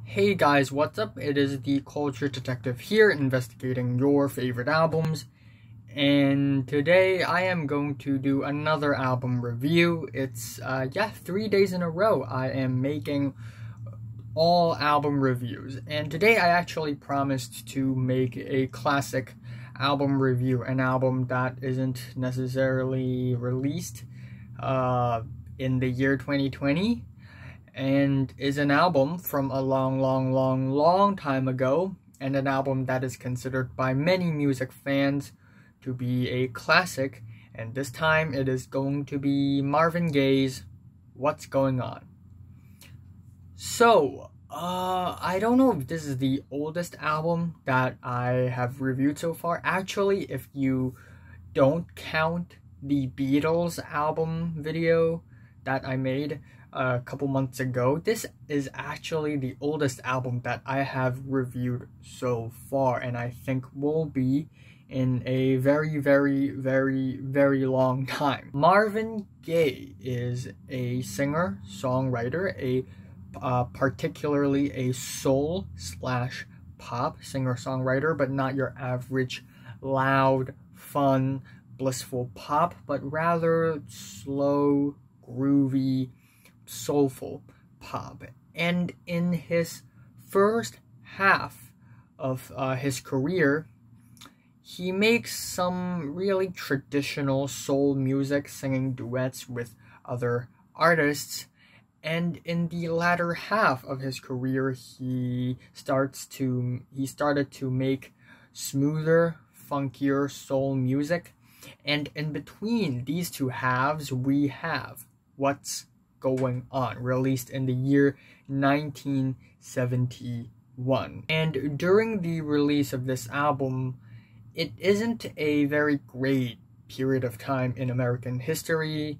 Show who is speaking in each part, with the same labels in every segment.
Speaker 1: Hey guys, what's up? It is the Culture Detective here, investigating your favorite albums. And today I am going to do another album review. It's, 3 days in a row I am making all album reviews. And today I actually promised to make a classic album review, an album that isn't necessarily released in the year 2020. And is an album from a long time ago, and an album that is considered by many music fans to be a classic, and this time it is going to be Marvin Gaye's What's Going On. So, I don't know if this is the oldest album that I have reviewed so far. Actually, if you don't count the Beatles album video that I made a couple months ago, this is actually the oldest album that I have reviewed so far, and I think will be in a very long time. Marvin Gaye is a singer, songwriter, particularly a soul / pop singer-songwriter, but not your average loud, fun, blissful pop, but rather slow, groovy, soulful pop. And in his first half of his career, he makes some really traditional soul music, singing duets with other artists. And in the latter half of his career, he started to make smoother, funkier soul music. And in between these two halves, we have What's Going On, released in the year 1971. And during the release of this album, it isn't a very great period of time in American history.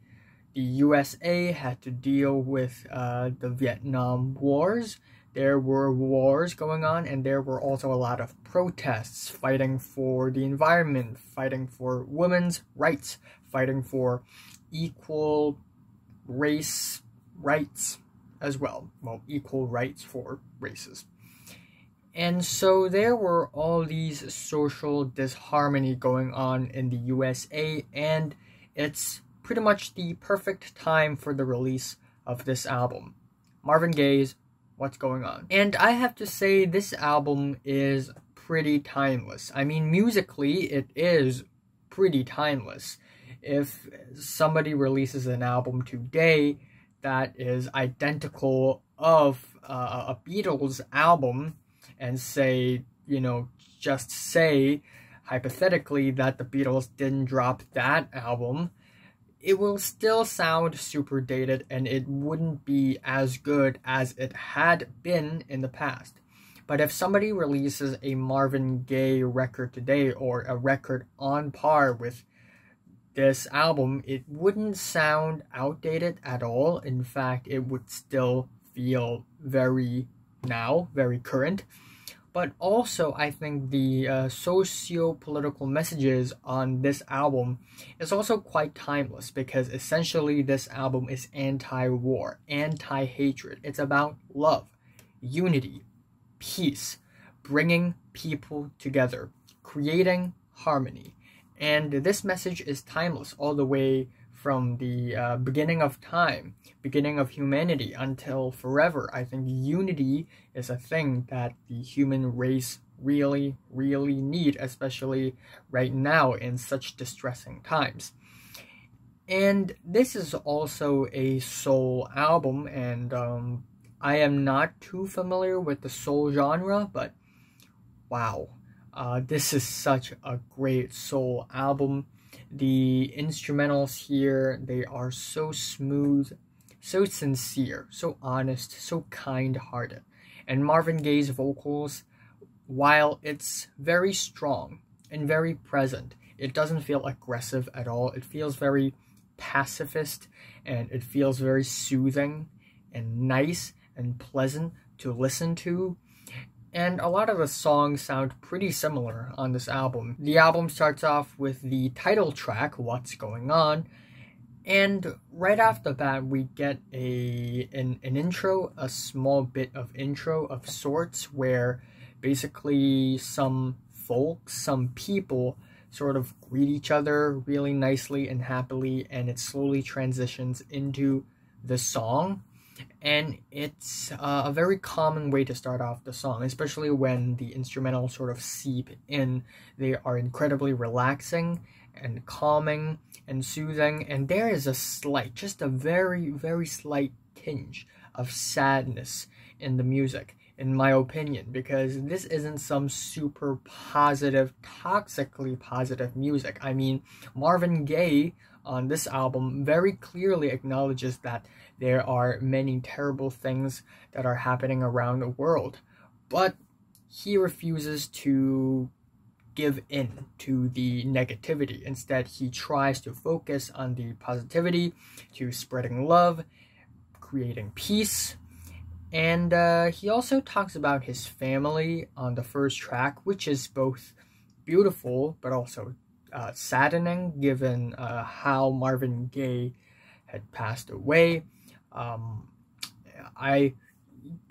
Speaker 1: The USA had to deal with the Vietnam Wars. There were wars going on, and there were also a lot of protests, fighting for the environment, fighting for women's rights, fighting for equal race rights as well. Well, equal rights for races. And so there were all these social disharmony going on in the USA, and it's pretty much the perfect time for the release of this album, Marvin Gaye's What's Going On. And I have to say, this album is pretty timeless. I mean, musically, it is pretty timeless. If somebody releases an album today that is identical of a Beatles album, and just say hypothetically that the Beatles didn't drop that album, it will still sound super dated, and it wouldn't be as good as it had been in the past. But if somebody releases a Marvin Gaye record today, or a record on par with this album, it wouldn't sound outdated at all. In fact, it would still feel very current. But also, I think the socio-political messages on this album is also quite timeless, because essentially this album is anti-war, anti-hatred. It's about love, unity, peace, bringing people together, creating harmony. And this message is timeless all the way from the beginning of time, beginning of humanity, until forever. I think unity is a thing that the human race really need, especially right now in such distressing times. And this is also a soul album, and I am not too familiar with the soul genre, but wow. This is such a great soul album. The instrumentals here, they are so smooth, so sincere, so honest, so kind-hearted. And Marvin Gaye's vocals, while it's very strong and very present, it doesn't feel aggressive at all. It feels very pacifist, and it feels very soothing and nice and pleasant to listen to. And a lot of the songs sound pretty similar on this album. The album starts off with the title track, What's Going On, And right off the bat, we get an intro, a small bit of intro of sorts, where basically some folks, some people sort of greet each other really nicely and happily, and it slowly transitions into the song. And it's a very common way to start off the song, especially when the instrumentals sort of seep in. They are incredibly relaxing and calming and soothing, and there is a slight, just a very, very slight tinge of sadness in the music, in my opinion, because this isn't some super positive, toxically positive music. I mean, Marvin Gaye on this album very clearly acknowledges that there are many terrible things that are happening around the world, but he refuses to give in to the negativity. Instead, he tries to focus on the positivity, to spreading love, creating peace. And he also talks about his family on the first track, which is both beautiful but also saddening, given how Marvin Gaye had passed away. I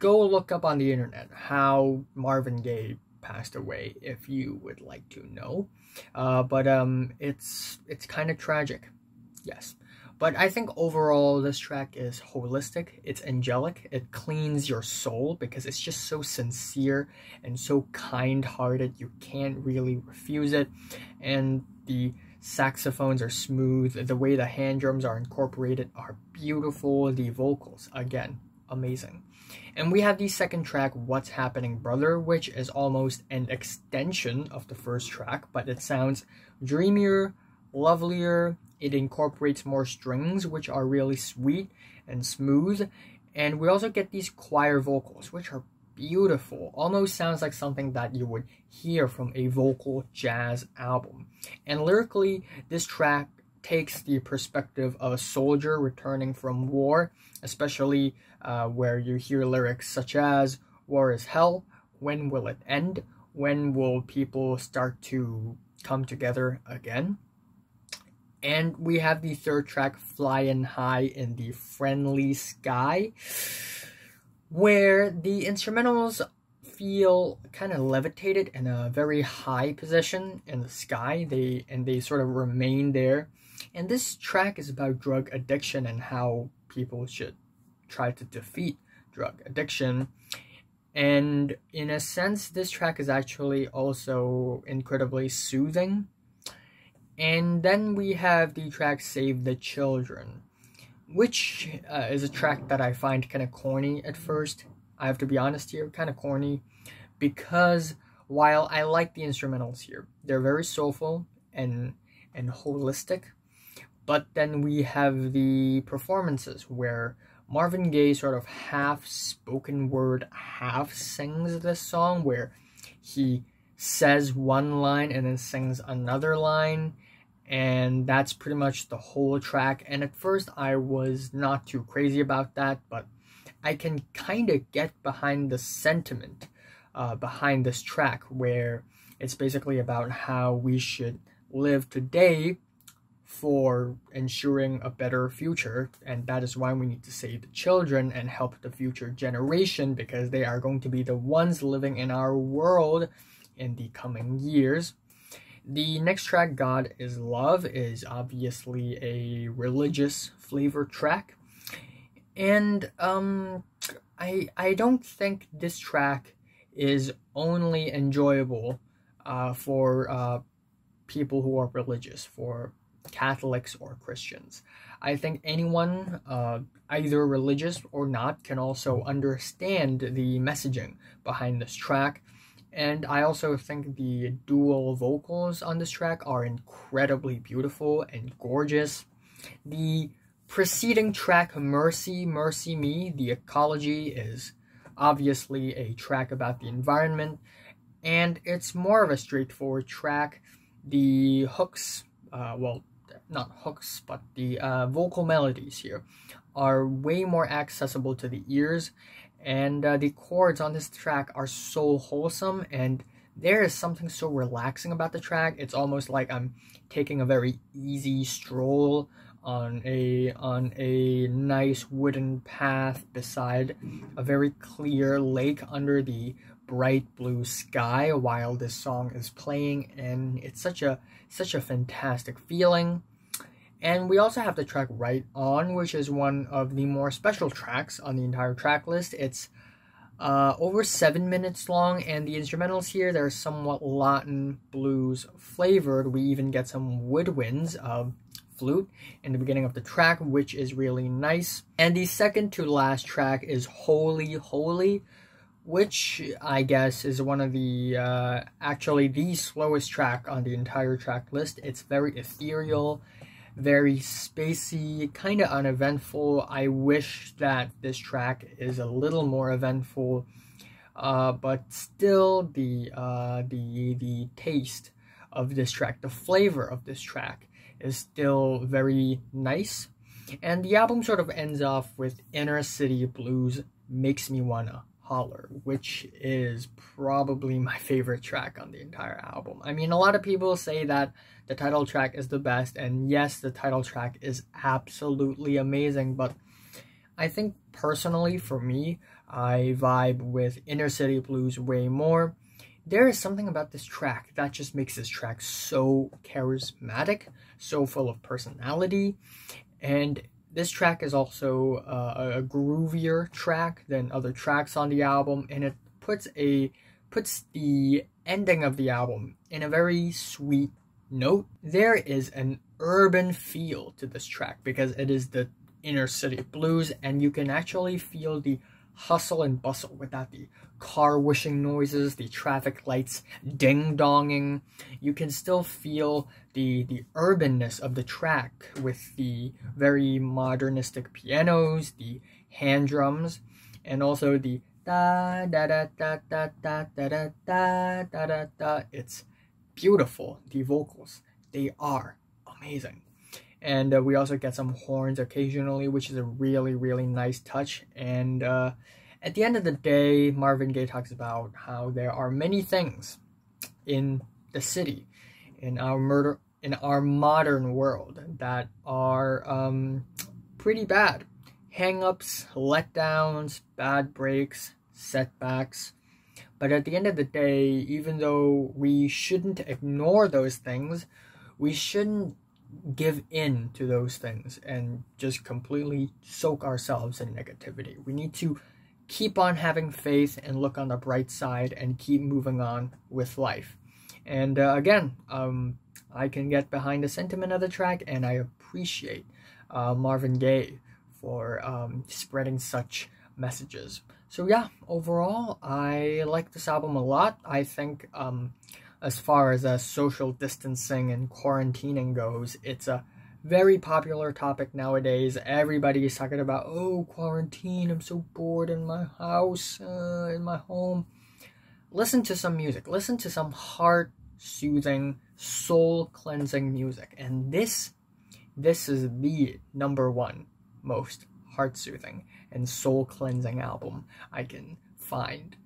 Speaker 1: go look up on the internet how Marvin Gaye passed away if you would like to know, but it's kind of tragic, yes. But I think overall this track is holistic, it's angelic, it cleans your soul because it's just so sincere and so kind-hearted, you can't really refuse it. And the saxophones are smooth, the way the hand drums are incorporated are beautiful, the vocals, again, amazing. And we have the second track, What's Happening Brother, which is almost an extension of the first track, but it sounds dreamier, lovelier. It incorporates more strings, which are really sweet and smooth. And we also get these choir vocals, which are beautiful. Almost sounds like something that you would hear from a vocal jazz album. And lyrically, this track takes the perspective of a soldier returning from war, especially where you hear lyrics such as, war is hell, when will it end? When will people start to come together again? And we have the third track, Flyin' High in the Friendly Sky, where the instrumentals feel kind of levitated in a very high position in the sky. They sort of remain there. And this track is about drug addiction and how people should try to defeat drug addiction. And in a sense, this track is actually also incredibly soothing. And then we have the track Save the Children, which is a track that I find kind of corny at first. I have to be honest here, kind of corny, because while I like the instrumentals here, they're very soulful and holistic, but then we have the performances where Marvin Gaye sort of half spoken word, half sings this song, where he says one line and then sings another line, and that's pretty much the whole track. And at first I was not too crazy about that, but I can kind of get behind the sentiment behind this track, where it's basically about how we should live today for ensuring a better future, and that is why we need to save the children and help the future generation, because they are going to be the ones living in our world in the coming years. The next track, God is Love, is obviously a religious flavor track, and I don't think this track is only enjoyable for people who are religious, for Catholics or Christians. I think anyone, either religious or not, can also understand the messaging behind this track. And I also think the dual vocals on this track are incredibly beautiful and gorgeous. The preceding track, Mercy, Mercy Me, the Ecology, is obviously a track about the environment, and it's more of a straightforward track. The hooks, well, not hooks, but the vocal melodies here are way more accessible to the ears, and the chords on this track are so wholesome, and there is something so relaxing about the track. It's almost like I'm taking a very easy stroll on a nice wooden path beside a very clear lake under the bright blue sky while this song is playing, and it's such a fantastic feeling. And we also have the track Right On, which is one of the more special tracks on the entire track list. It's over 7 minutes long, and the instrumentals here, they're somewhat Latin blues flavored. We even get some woodwinds of flute in the beginning of the track, which is really nice. And the second to last track is Holy Holy, which I guess is one of the, actually the slowest track on the entire track list. It's very ethereal, very spacey, kind of uneventful. I wish that this track is a little more eventful, but still the taste of this track, the flavor of this track is still very nice. And the album sort of ends off with Inner City Blues Makes Me Wanna Holler, which is probably my favorite track on the entire album. I mean, a lot of people say that the title track is the best, and yes, the title track is absolutely amazing, but I think personally for me, I vibe with Inner City Blues way more. There is something about this track that just makes this track so charismatic, so full of personality, and this track is also a groovier track than other tracks on the album, and it puts the ending of the album in a very sweet note. There is an urban feel to this track because it is the inner city blues, and you can actually feel the hustle and bustle without the car whooshing noises, the traffic lights ding-donging. You can still feel the urbanness of the track with the very modernistic pianos, the hand drums, and also the da da da da da da da da da da da da. It's beautiful. The vocals, they are amazing. And we also get some horns occasionally, which is a really, really nice touch. And at the end of the day, Marvin Gaye talks about how there are many things in the city, in our modern world, that are pretty bad. Hang-ups, letdowns, bad breaks, setbacks. But at the end of the day, even though we shouldn't ignore those things, we shouldn't give in to those things and just completely soak ourselves in negativity. We need to keep on having faith and look on the bright side and keep moving on with life. And again, I can get behind the sentiment of the track, and I appreciate Marvin Gaye for spreading such messages. So yeah, overall, I like this album a lot. I think as far as social distancing and quarantining goes, it's a very popular topic nowadays. Everybody is talking about, oh, quarantine, I'm so bored in my house, in my home. Listen to some music. Listen to some heart-soothing, soul-cleansing music. And this is the #1 most heart-soothing and soul-cleansing album I can find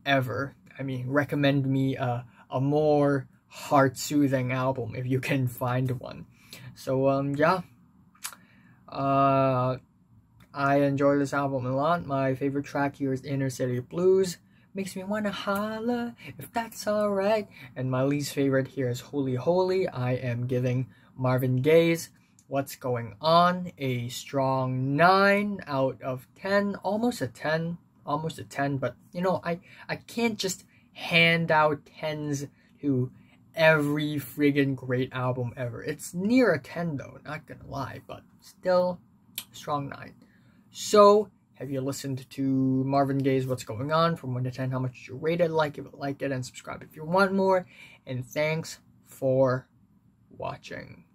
Speaker 1: ever. I mean, recommend me a more heart-soothing album if you can find one. So yeah, I enjoy this album a lot. My favorite track here is Inner City Blues, Makes Me Wanna Holler, if that's alright. And my least favorite here is Holy Holy. I am giving Marvin Gaye's What's Going On a strong 9 out of 10, almost a 10, but you know, I can't just hand out 10s to every friggin' great album ever. It's near a 10 though, not gonna lie, but still strong 9. So, have you listened to Marvin Gaye's What's Going On? From 1 to 10, how much did you rate it? Like it, and subscribe if you want more. And thanks for watching.